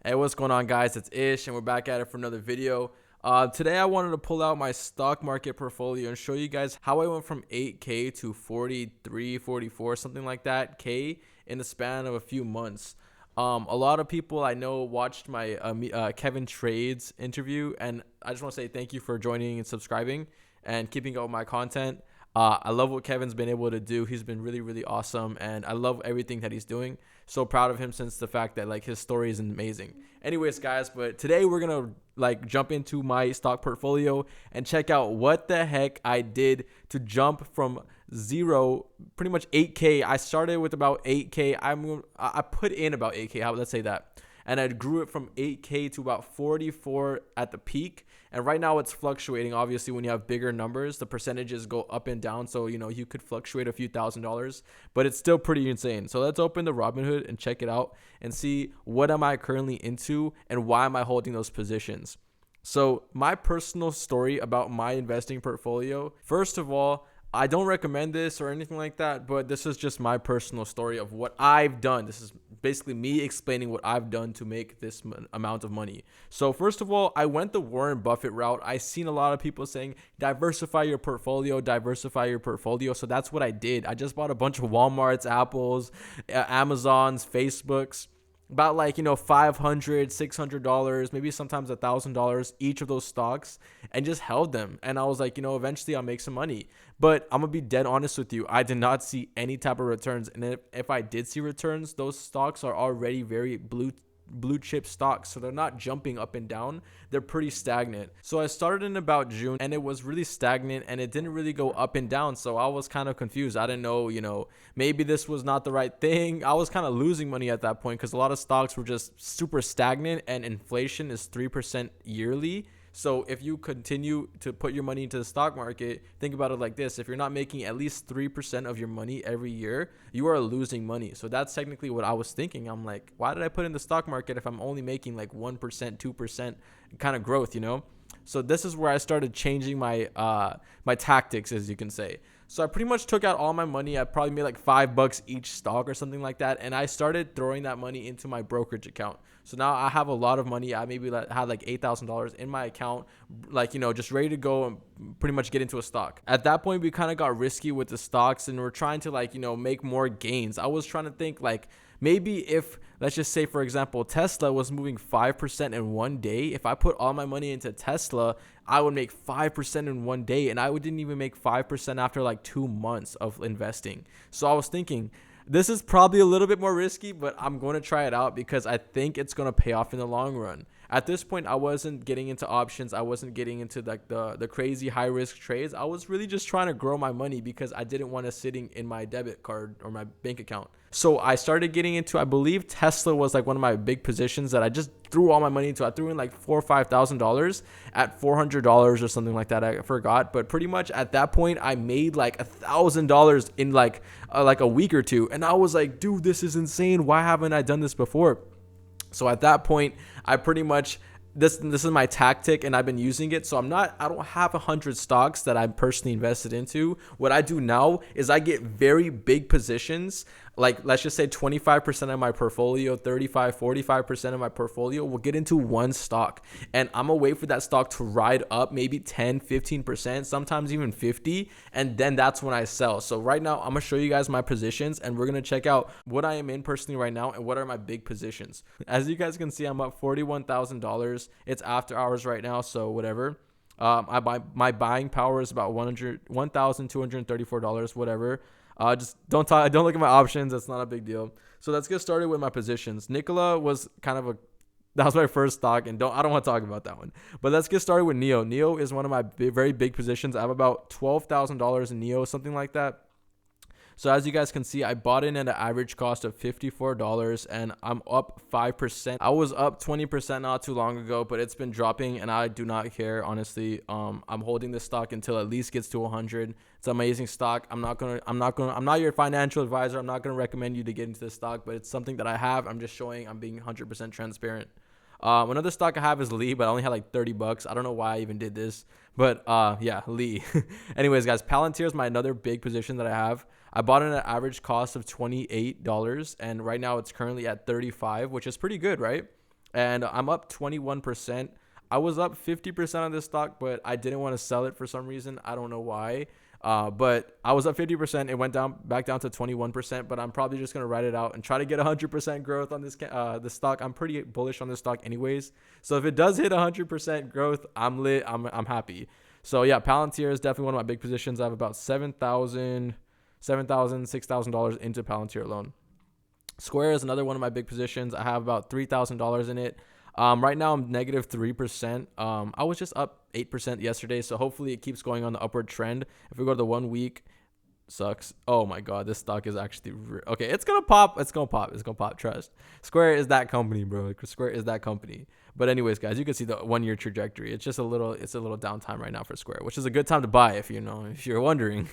Hey, what's going on, guys? It's Ish, and we're back at it for another video. Today, I wanted to pull out my stock market portfolio and show you guys how I went from 8K to 43, 44, something like that, K in the span of a few months. A lot of people I know watched my Kevin Trades interview, and I just want to say thank you for joining and subscribing and keeping up with my content. I love what Kevin's been able to do. He's been really, really awesome, and I love everything that he's doing. So proud of him since the fact that like his story is amazing. Anyways, guys, but today we're gonna like jump into my stock portfolio and check out what the heck I did to jump from zero, pretty much 8K. I started with about 8K. I put in about 8K. Let's say that, and I grew it from 8K to about 44 at the peak. And right now it's fluctuating. Obviously, when you have bigger numbers, the percentages go up and down. So, you could fluctuate a few $1,000s, but it's still pretty insane. So let's open the Robinhood and check it out and see what am I currently into and why am I holding those positions. So my personal story about my investing portfolio, first of all, I don't recommend this or anything like that, but this is just my personal story of what I've done. This is basically me explaining what I've done to make this amount of money. So first of all, I went the Warren Buffett route. I seen a lot of people saying diversify your portfolio, diversify your portfolio. So that's what I did. I just bought a bunch of Walmarts, Apples, Amazons, Facebooks, about like $500, $600, maybe sometimes $1,000 each of those stocks, and just held them. And I was like, eventually I'll make some money. But I'm gonna be dead honest with you, I did not see any type of returns. And if I did see returns, those stocks are already very blue chip stocks, so they're not jumping up and down. They're pretty stagnant. So I started in about June, and it was really stagnant, and it didn't really go up and down. So I was kind of confused. I didn't know, maybe this was not the right thing. I was kind of losing money at that point because a lot of stocks were just super stagnant, and inflation is 3% yearly. So if you continue to put your money into the stock market, think about it like this. If you're not making at least 3% of your money every year, you are losing money. So that's technically what I was thinking. I'm like, why did I put in the stock market if I'm only making like 1%, 2% kind of growth? So this is where I started changing my tactics, as you can say. So I pretty much took out all my money. I probably made like $5 each stock or something like that, and I started throwing that money into my brokerage account. So now I have a lot of money. I maybe had like $8,000 in my account, like just ready to go and pretty much get into a stock. At that point, we kind of got risky with the stocks, and we're trying to like make more gains. I was trying to think like, maybe if, let's just say, for example, Tesla was moving 5% in one day, if I put all my money into Tesla, I would make 5% in one day. And I didn't even make 5% after like 2 months of investing. So I was thinking, this is probably a little bit more risky, but I'm going to try it out because I think it's going to pay off in the long run. At this point, I wasn't getting into options. I wasn't getting into like the crazy high risk trades. I was really just trying to grow my money because I didn't want it sitting in my debit card or my bank account. So I started getting into, I believe Tesla was like one of my big positions that I just threw all my money into. I threw in like $4,000 or $5,000 at $400 or something like that. I forgot, but pretty much at that point, I made like $1,000 in like a week or two, and I was like, dude, this is insane. Why haven't I done this before? So at that point, I pretty much, this is my tactic, and I've been using it. So I don't have 100 stocks that I'm personally invested into. What I do now is I get very big positions, like let's just say 25% of my portfolio, 35, 45% of my portfolio will get into one stock, and I'm gonna wait for that stock to ride up maybe 10, 15%, sometimes even 50, and then that's when I sell. So right now I'm gonna show you guys my positions, and we're gonna check out what I am in personally right now and what are my big positions. As you guys can see, I'm up $41,000. It's after hours right now, so whatever. My buying power is about $1,234, whatever. Just don't look at my options. That's not a big deal. So let's get started with my positions. Nikola was that was my first stock, and I don't want to talk about that one. But let's get started with Neo. Neo is one of my very big positions. I have about $12,000 in Neo, something like that. So as you guys can see, I bought in at an average cost of $54, and I'm up 5%. I was up 20% not too long ago, but it's been dropping, and I do not care, honestly. I'm holding this stock until at least gets to 100. It's an amazing stock. I'm not your financial advisor. I'm not gonna recommend you to get into this stock, but it's something that I have. I'm just showing I'm being 100% transparent. Another stock I have is Lee, but I only had like $30. I don't know why I even did this, but yeah, Lee. Anyways, guys, Palantir is my another big position that I have. I bought it at an average cost of $28, and right now it's currently at $35, which is pretty good, right? and I'm up 21%. I was up 50% on this stock, but I didn't want to sell it for some reason. I don't know why. But I was up 50%. It went down back down to 21%. But I'm probably just gonna ride it out and try to get 100% growth on this stock. I'm pretty bullish on this stock, anyways. So if it does hit 100% growth, I'm lit. I'm happy. So yeah, Palantir is definitely one of my big positions. I have about $6,000 into Palantir alone. Square is another one of my big positions. I have about $3,000 in it. Right now I'm negative 3%. I was just up 8% yesterday, so hopefully it keeps going on the upward trend. If we go to the 1 week, sucks. Oh my god, this stock is actually okay. It's gonna pop. It's gonna pop. It's gonna pop. Trust. Square is that company, bro. Square is that company. But anyways, guys, you can see the 1 year trajectory. It's just a little. It's a little downtime right now for Square, which is a good time to buy if you're wondering.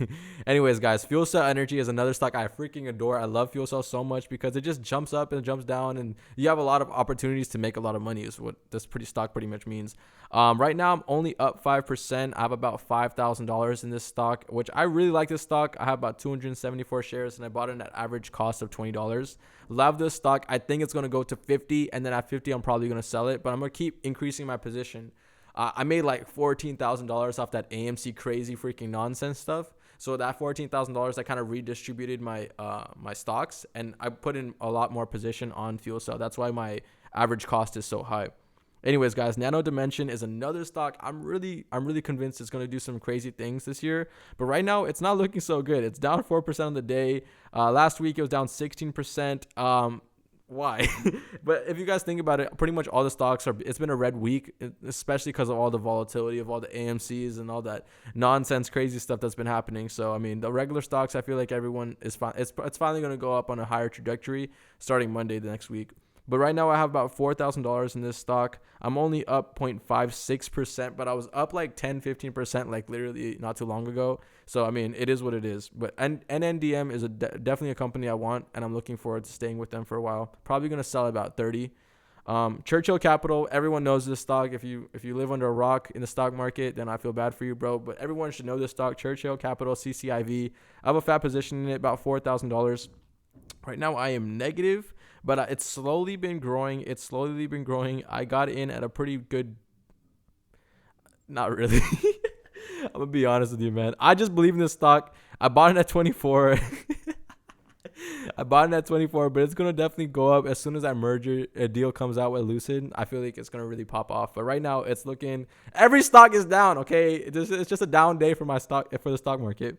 Anyways, guys, Fuel Cell Energy is another stock I freaking adore. I love Fuel Cell so much because it just jumps up and jumps down, and you have a lot of opportunities to make a lot of money. Is what this stock pretty much means. Right now I'm only up 5%. I have about $5,000 in this stock, which I really like this stock. I have about 274 shares, and I bought it at average cost of $20. Love this stock. I think it's going to go to 50, and then at 50 I'm probably going to sell it, but I'm going to keep increasing my position. I made like $14,000 off that AMC crazy freaking nonsense stuff. So that $14,000, I kind of redistributed my my stocks, and I put in a lot more position on fuel cell. That's why my average cost is so high. Anyways, guys, Nano Dimension is another stock. I'm really convinced it's going to do some crazy things this year. But right now, it's not looking so good. It's down 4% on the day. Last week, it was down 16%. Why? But if you guys think about it, pretty much all the stocks it's been a red week, especially because of all the volatility of all the AMCs and all that nonsense, crazy stuff that's been happening. So, I mean, the regular stocks, I feel like everyone is fine. It's finally going to go up on a higher trajectory starting Monday the next week. But right now I have about $4,000 in this stock. I'm only up 0.56%, but I was up like 10-15% like literally not too long ago. So, I mean, it is what it is. But NNDM is definitely a company I want, and I'm looking forward to staying with them for a while. Probably going to sell about 30. Churchill Capital, everyone knows this stock. If you live under a rock in the stock market, then I feel bad for you, bro. But everyone should know this stock. Churchill Capital, CCIV. I have a fat position in it, about $4,000. Right now I am negative, but it's slowly been growing. I got in at a pretty good, not really. I'm gonna be honest with you, man. I just believe in this stock. I bought it at 24. But it's gonna definitely go up as soon as that merger deal comes out with Lucid. I feel like it's gonna really pop off. But right now it's looking, every stock is down. Okay, it's just a down day for the stock market.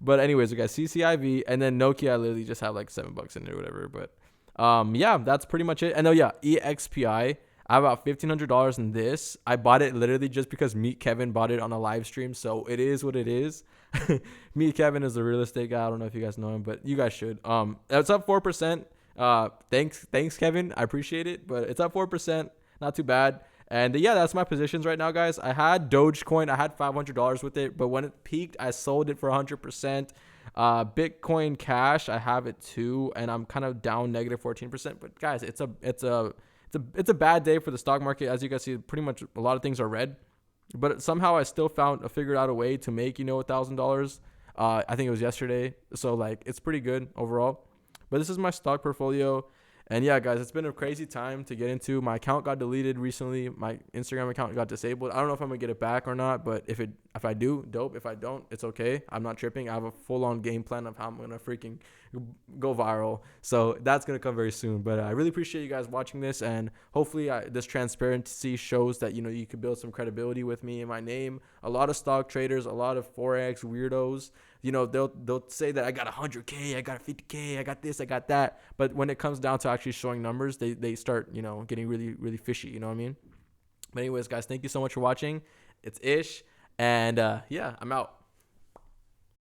But anyways, we got CCIV, and then Nokia. I literally just have like $7 in it or whatever. But yeah, that's pretty much it. And EXPI. I have about $1,500 in this. I bought it literally just because Meet Kevin bought it on a live stream. So it is what it is. Meet Kevin is a real estate guy. I don't know if you guys know him, but you guys should. It's up 4%. Thanks Kevin. I appreciate it. But it's up 4%. Not too bad. And yeah, that's my positions right now, guys. I had Dogecoin. I had $500 with it, but when it peaked, I sold it for 100%. Bitcoin Cash, I have it too, and I'm kind of down negative 14%. But guys, it's a bad day for the stock market. As you guys see, pretty much a lot of things are red. But somehow I still figured out a way to make $1,000. I think it was yesterday. So like it's pretty good overall. But this is my stock portfolio. And yeah, guys, it's been a crazy time to get into. My account got deleted recently. My Instagram account got disabled. I don't know if I'm gonna get it back or not, but if I do, dope. If I don't, it's okay. I'm not tripping. I have a full-on game plan of how I'm gonna freaking go viral. So that's gonna come very soon. But I really appreciate you guys watching this, and hopefully this transparency shows that you could build some credibility with me and my name. A lot of stock traders, a lot of forex weirdos, they'll say that I got 100K, I got 50K, I got this, I got that. But when it comes down to actually showing numbers, they start, getting really, really fishy. You know what I mean? But anyways, guys, thank you so much for watching. It's Ish. And yeah, I'm out.